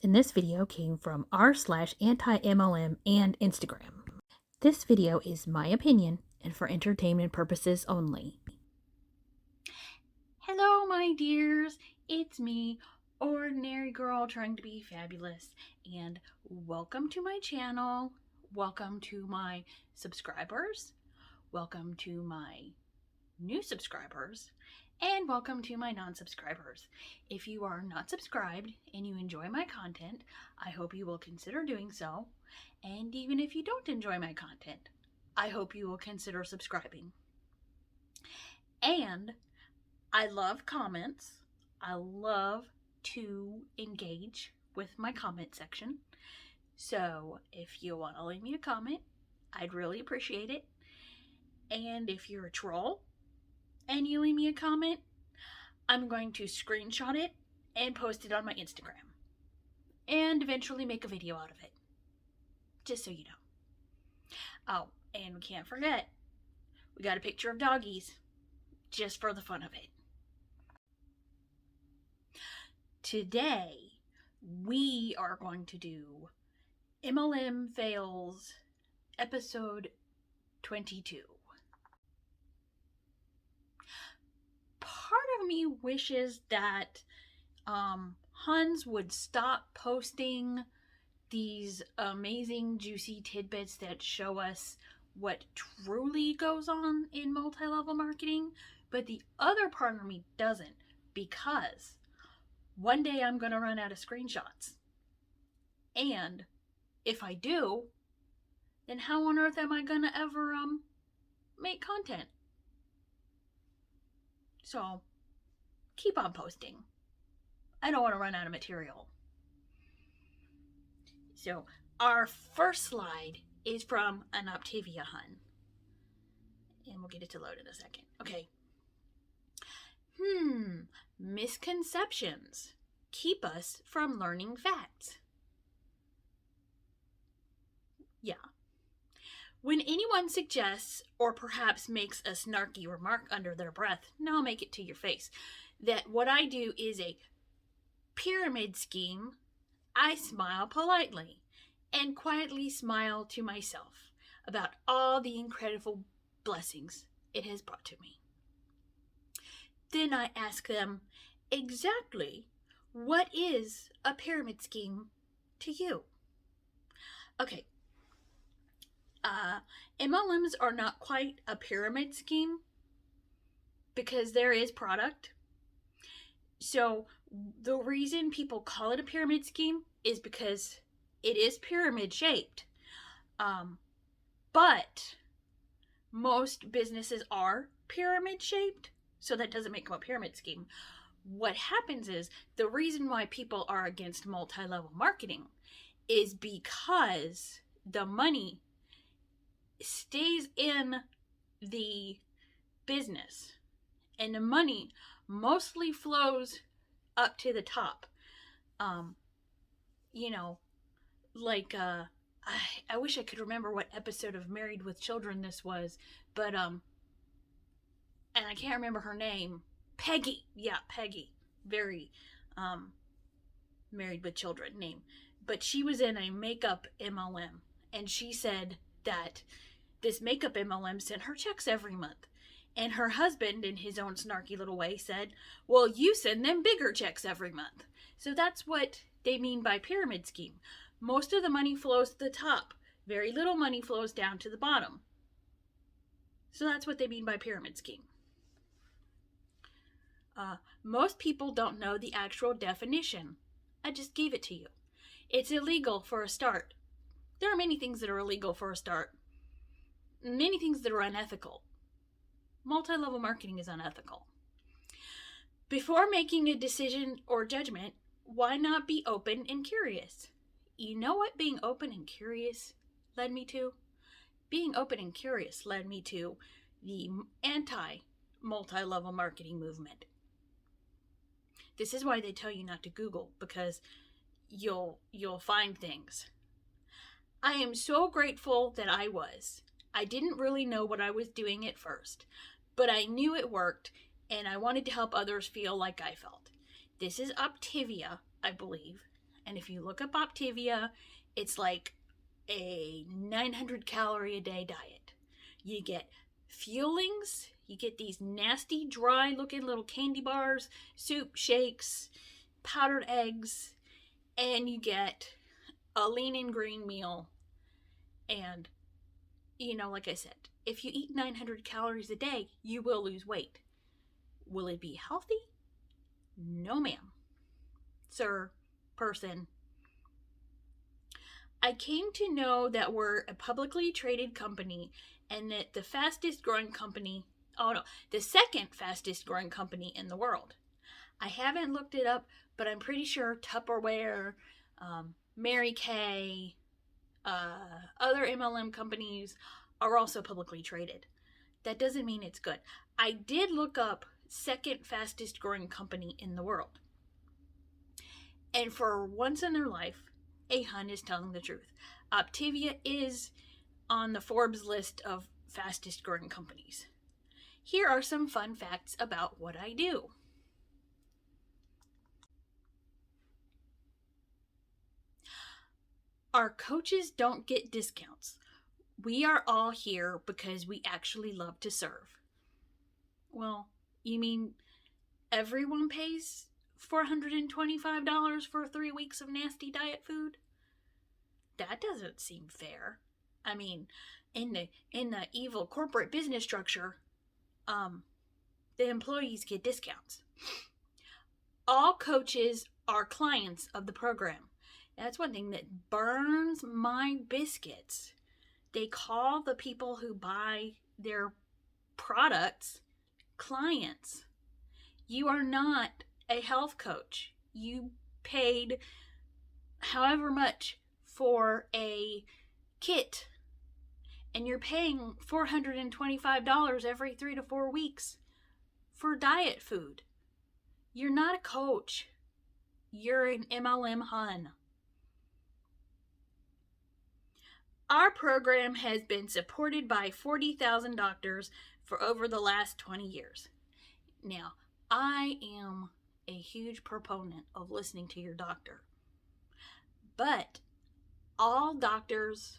in this video came from r/anti-MLM and Instagram. This video is my opinion and for entertainment purposes only. Hello, my dears. It's me, ordinary girl trying to be fabulous, and welcome to my channel. Welcome to my subscribers. Welcome to my new subscribers. And welcome to my non-subscribers. If you are not subscribed and you enjoy my content, I hope you will consider doing so. And even if you don't enjoy my content, I hope you will consider subscribing. And I love comments. I love to engage with my comment section. So if you want to leave me a comment, I'd really appreciate it. And if you're a troll, and you leave me a comment, I'm going to screenshot it and post it on my Instagram. And eventually make a video out of it. Just so you know. Oh, and we can't forget, we got a picture of doggies. Just for the fun of it. Today, we are going to do MLM Fails episode 22. Part of me wishes that Huns would stop posting these amazing juicy tidbits that show us what truly goes on in multi-level marketing, but the other part of me doesn't, because one day I'm going to run out of screenshots. And if I do, then how on earth am I going to ever make content? So, keep on posting. I don't want to run out of material. So, our first slide is from an Optavia Hun. And we'll get it to load in a second. Okay. Misconceptions keep us from learning facts. Yeah. When anyone suggests or perhaps makes a snarky remark under their breath, no, I'll make it to your face, that what I do is a pyramid scheme, I smile politely and quietly smile to myself about all the incredible blessings it has brought to me. Then I ask them, exactly what is a pyramid scheme to you? Okay. MLMs are not quite a pyramid scheme because there is product. So the reason people call it a pyramid scheme is because it is pyramid shaped. But most businesses are pyramid shaped, so that doesn't make them a pyramid scheme. What happens is the reason why people are against multi-level marketing is because the money stays in the business and the money mostly flows up to the top. I wish I could remember what episode of Married with Children this was, but and I can't remember her name. Peggy. Yeah, Peggy. Very Married with Children name. But she was in a makeup MLM, and she said that this makeup MLM sent her checks every month. And her husband, in his own snarky little way, said, well, you send them bigger checks every month. So that's what they mean by pyramid scheme. Most of the money flows to the top. Very little money flows down to the bottom. So that's what they mean by pyramid scheme. Most people don't know the actual definition. I just gave it to you. It's illegal for a start. There are many things that are illegal for a start. Many things that are unethical. Multi-level marketing is unethical. Before making a decision or judgment, why not be open and curious? You know what being open and curious led me to? Being open and curious led me to the anti-multi-level marketing movement. This is why they tell you not to Google, because you'll find things. I am so grateful that I was. I didn't really know what I was doing at first, but I knew it worked, and I wanted to help others feel like I felt. This is Optavia, I believe, And if you look up Optivia, it's like a 900 calorie a day diet. You get fuelings, you get these nasty, dry looking little candy bars, soup, shakes, powdered eggs, and you get a lean and green meal. And, like I said, if you eat 900 calories a day, you will lose weight. Will it be healthy? No, ma'am. Sir, person. I came to know that we're a publicly traded company and that the second fastest growing company in the world. I haven't looked it up, but I'm pretty sure Tupperware, Mary Kay, other MLM companies are also publicly traded. That doesn't mean it's good. I did look up second fastest growing company in the world. And for once in their life, a Hun is telling the truth. Optivia is on the Forbes list of fastest growing companies. Here are some fun facts about what I do. Our coaches don't get discounts. We are all here because we actually love to serve. Well, you mean everyone pays $425 for 3 weeks of nasty diet food? That doesn't seem fair. I mean, in the evil corporate business structure, the employees get discounts. All coaches are clients of the program. That's one thing that burns my biscuits. They call the people who buy their products clients. You are not a health coach. You paid however much for a kit, and you're paying $425 every 3 to 4 weeks for diet food. You're not a coach. You're an MLM Hun. Our program has been supported by 40,000 doctors for over the last 20 years. Now, I am a huge proponent of listening to your doctor. But all doctors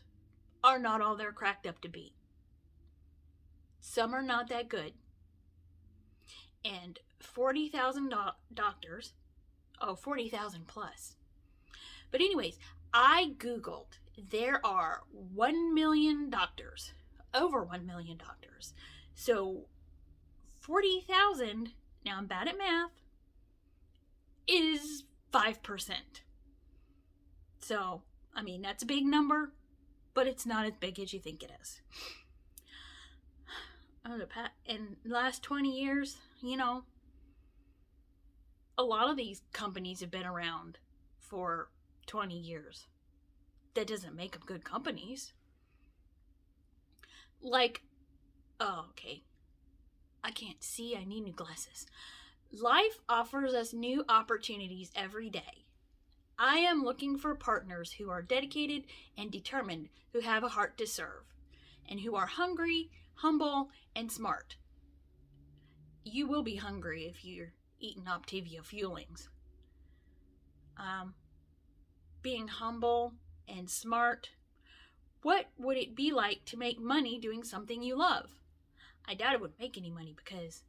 are not all they're cracked up to be. Some are not that good. And 40,000 doctors, 40,000 plus. But anyways, I Googled, there are 1 million doctors, over 1 million doctors. So 40,000, now I'm bad at math, is 5%. So, I mean, that's a big number, but it's not as big as you think it is. In the last 20 years, a lot of these companies have been around for 20 years. That doesn't make them good companies. Okay. I can't see. I need new glasses. Life offers us new opportunities every day. I am looking for partners who are dedicated and determined, who have a heart to serve, and who are hungry, humble, and smart. You will be hungry if you're eating Optivia fuelings. Being humble and smart. What would it be like to make money doing something you love? I doubt it would make any money because,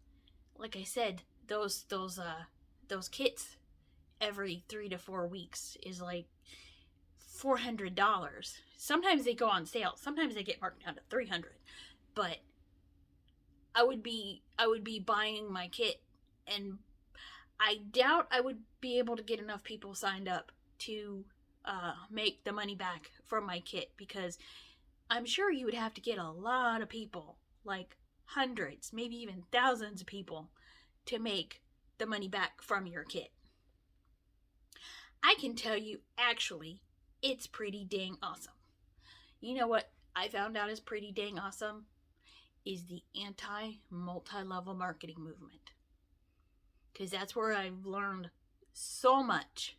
like I said, those kits every 3 to 4 weeks is like $400. Sometimes they go on sale. Sometimes they get marked down to $300. But I would be buying my kit, and I doubt I would be able to get enough people signed up to make the money back from my kit, because I'm sure you would have to get a lot of people, like hundreds, maybe even thousands of people, to make the money back from your kit. I can tell you, actually, it's pretty dang awesome. You know what I found out is pretty dang awesome? Is the anti-multi-level marketing movement. Because that's where I've learned so much.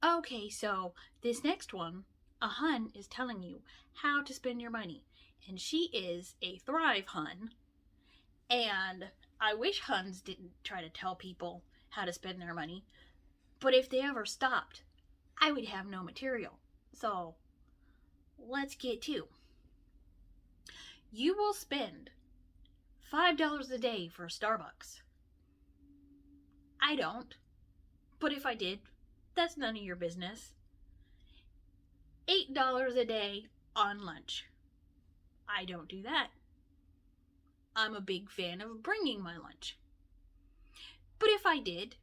Okay, so this next one, a Hun is telling you how to spend your money. And she is a Thrive Hun. And I wish Huns didn't try to tell people how to spend their money. But if they ever stopped, I would have no material. So let's get to. You will spend $5 a day for Starbucks. I don't. But if I did, that's none of your business. $8 a day on lunch. I don't do that. I'm a big fan of bringing my lunch. But if I did,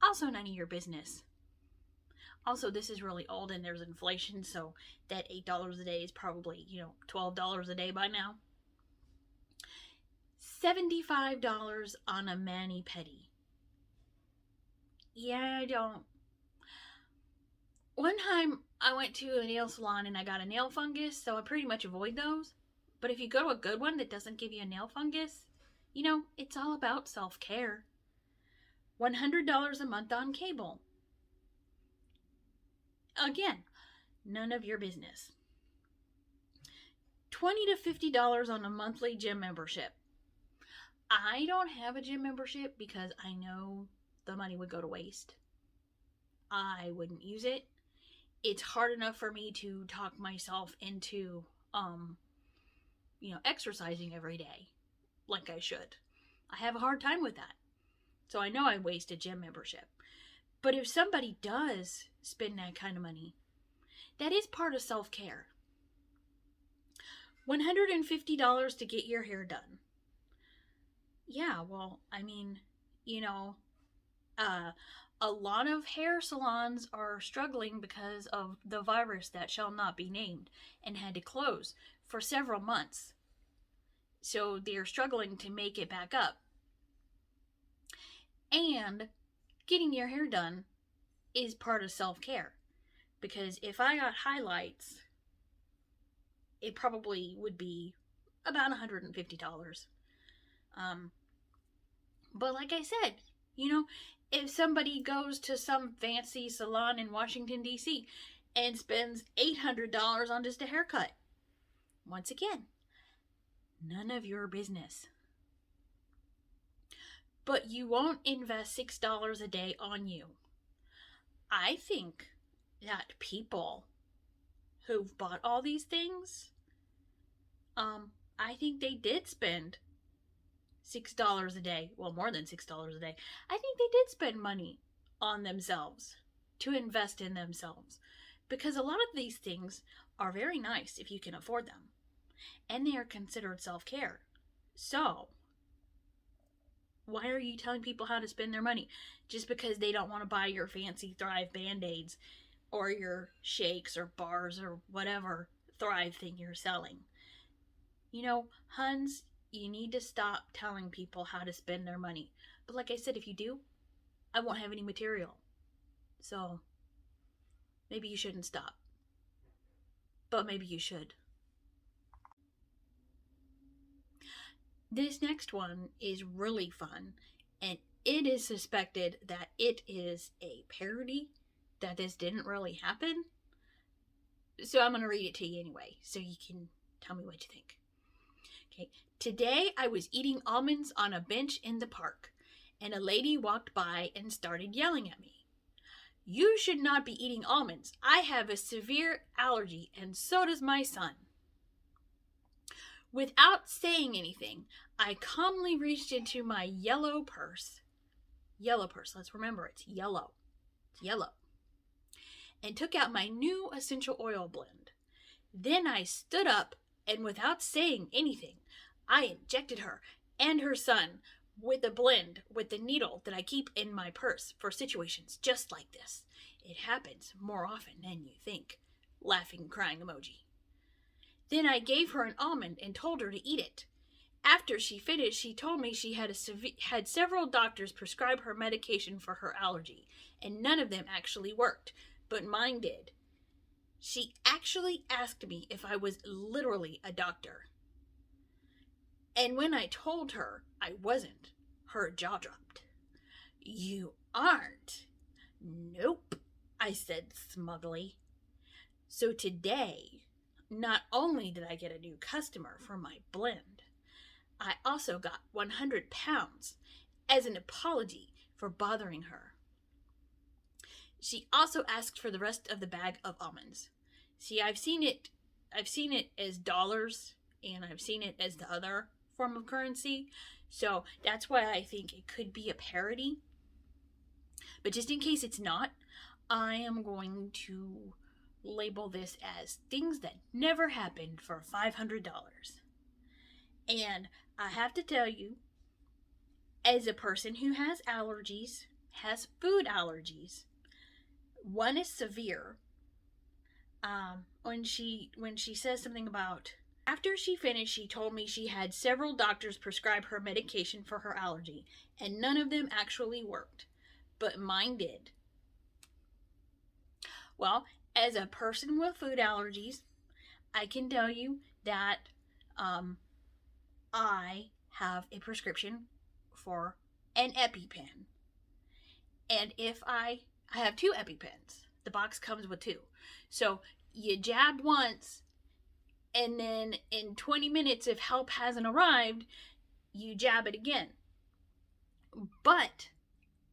also none of your business. Also, this is really old and there's inflation, so that $8 a day is probably, $12 a day by now. $75 on a mani-pedi. Yeah, I don't. One time I went to a nail salon and I got a nail fungus, so I pretty much avoid those. But if you go to a good one that doesn't give you a nail fungus, it's all about self-care. $100 a month on cable. Again, none of your business. $20 to $50 on a monthly gym membership. I don't have a gym membership because I know the money would go to waste. I wouldn't use it. It's hard enough for me to talk myself into, exercising every day like I should. I have a hard time with that. So I know I waste a gym membership. But if somebody does spend that kind of money, that is part of self-care. $150 to get your hair done. Yeah, well, a lot of hair salons are struggling because of the virus that shall not be named and had to close for several months. So they're struggling to make it back up. And getting your hair done is part of self-care. Because if I got highlights, it probably would be about $150. But like I said, if somebody goes to some fancy salon in Washington, D.C. and spends $800 on just a haircut, once again, none of your business. But you won't invest $6 a day on you. I think that people who've bought all these things, I think they did spend $6 a day. Well, more than $6 a day. I think they did spend money on themselves to invest in themselves. Because a lot of these things are very nice if you can afford them. And they are considered self-care. So, why are you telling people how to spend their money? Just because they don't want to buy your fancy Thrive Band-Aids or your shakes or bars or whatever Thrive thing you're selling. Huns, you need to stop telling people how to spend their money. But like I said, if you do, I won't have any material. So, maybe you shouldn't stop. But maybe you should. This next one is really fun, and it is suspected that it is a parody, that this didn't really happen. So I'm going to read it to you anyway, so you can tell me what you think. Okay. Today I was eating almonds on a bench in the park, and a lady walked by and started yelling at me. You should not be eating almonds. I have a severe allergy, and so does my son. Without saying anything, I calmly reached into my yellow purse, let's remember it's yellow, and took out my new essential oil blend. Then I stood up, and without saying anything, I injected her and her son with the blend with the needle that I keep in my purse for situations just like this. It happens more often than you think. Laughing, crying emoji. Then I gave her an almond and told her to eat it. After she finished, she told me she had several doctors prescribe her medication for her allergy, and none of them actually worked, but mine did. She actually asked me if I was literally a doctor. And when I told her I wasn't, her jaw dropped. You aren't? Nope, I said smugly. So today, not only did I get a new customer for my blend, I also got 100 pounds as an apology for bothering her. She also asked for the rest of the bag of almonds. See, I've seen it as dollars, and I've seen it as the other form of currency. So that's why I think it could be a parody. But just in case it's not, I am going to label this as things that never happened for $500. And I have to tell you, as a person who has allergies, has food allergies, one is severe. When she says something about, after she finished, she told me she had several doctors prescribe her medication for her allergy, and none of them actually worked, but mine did. Well, as a person with food allergies, I can tell you that I have a prescription for an EpiPen. And if I have 2 EpiPens. The box comes with 2. So you jab once, and then in 20 minutes, if help hasn't arrived, you jab it again. But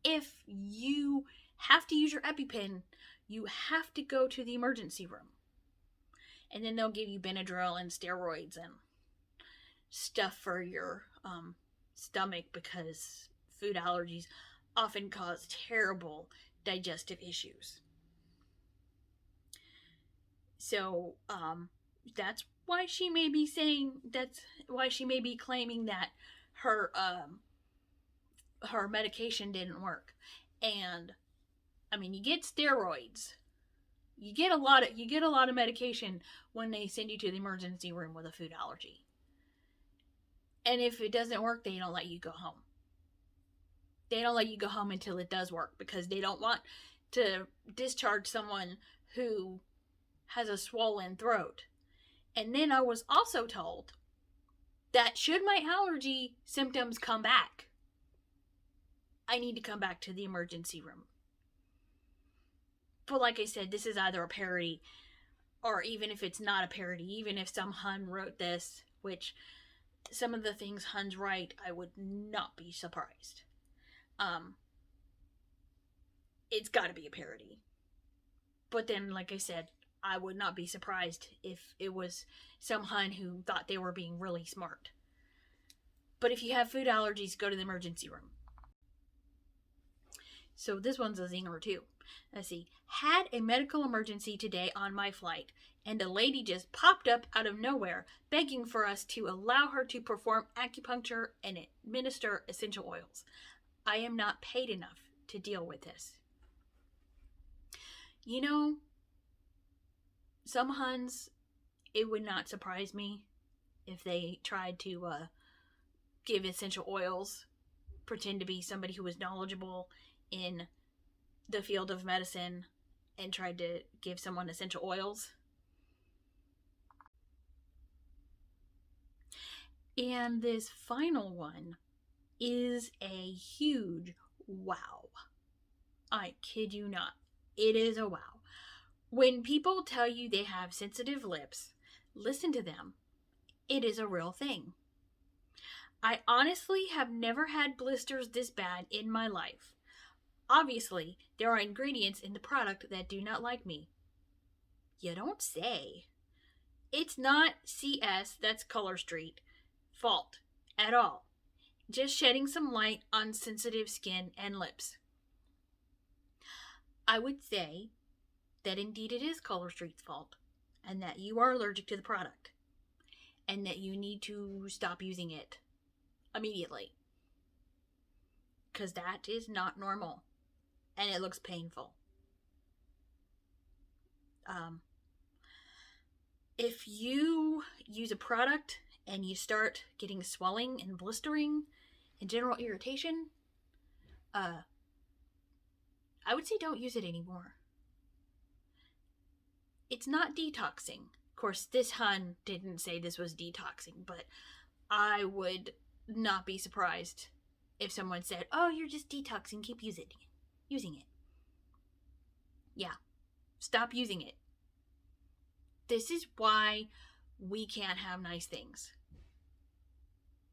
if you have to use your EpiPen, you have to go to the emergency room. And then they'll give you Benadryl and steroids and stuff for your stomach, because food allergies often cause terrible digestive issues. So that's why she may be claiming that her medication didn't work. And I mean, you get steroids, you get a lot of medication when they send you to the emergency room with a food allergy. And if it doesn't work, they don't let you go home. They don't let you go home until it does work, because they don't want to discharge someone who has a swollen throat. And then I was also told that should my allergy symptoms come back, I need to come back to the emergency room. But like I said, this is either a parody, or even if it's not a parody, even if some Hun wrote this, which some of the things Huns write, I would not be surprised. It's got to be a parody. But then, like I said, I would not be surprised if it was some Hun who thought they were being really smart. But if you have food allergies, go to the emergency room. So this one's a zinger too. Let's see. Had a medical emergency today on my flight, and a lady just popped up out of nowhere begging for us to allow her to perform acupuncture and administer essential oils. I am not paid enough to deal with this. You know, some Huns, it would not surprise me if they tried to give essential oils, pretend to be somebody who was knowledgeable in the field of medicine, and tried to give someone essential oils. And this final one is a huge wow. I kid you not. It is a wow. When people tell you they have sensitive lips, listen to them. It is a real thing. I honestly have never had blisters this bad in my life. Obviously, there are ingredients in the product that do not like me. You don't say. It's not CS, that's Color Street, fault at all. Just shedding some light on sensitive skin and lips. I would say that indeed it is Color Street's fault, and that you are allergic to the product, and that you need to stop using it immediately. Because that is not normal. And it looks painful. If you use a product and you start getting swelling and blistering and general irritation, I would say don't use it anymore. It's not detoxing. Of course, this Hun didn't say this was detoxing, but I would not be surprised if someone said, oh, you're just detoxing, keep using it. Yeah, stop using it. This is why we can't have nice things.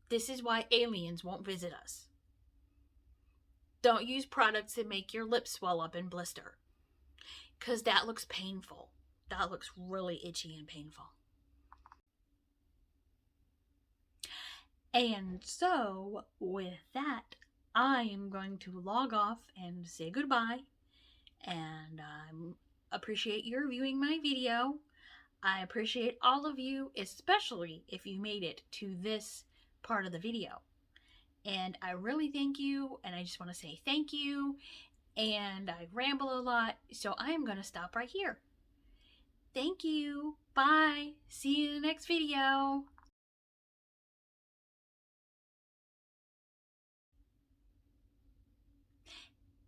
This is why aliens won't visit us. Don't use products that make your lips swell up and blister, because that looks painful. That looks really itchy and painful. And so, with that, I am going to log off and say goodbye. And I appreciate your viewing my video. I appreciate all of you, especially if you made it to this part of the video. And I really thank you, and I just want to say thank you. And I ramble a lot, so I am going to stop right here. Thank you. Bye. See you in the next video.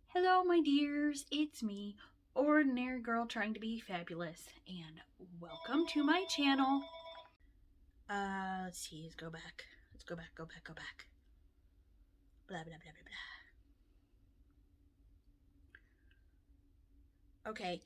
Hello, my dears. It's me, ordinary girl trying to be fabulous, and welcome to my channel. Let's see. Let's go back. Let's go back. Go back. Blah blah blah blah blah. Okay,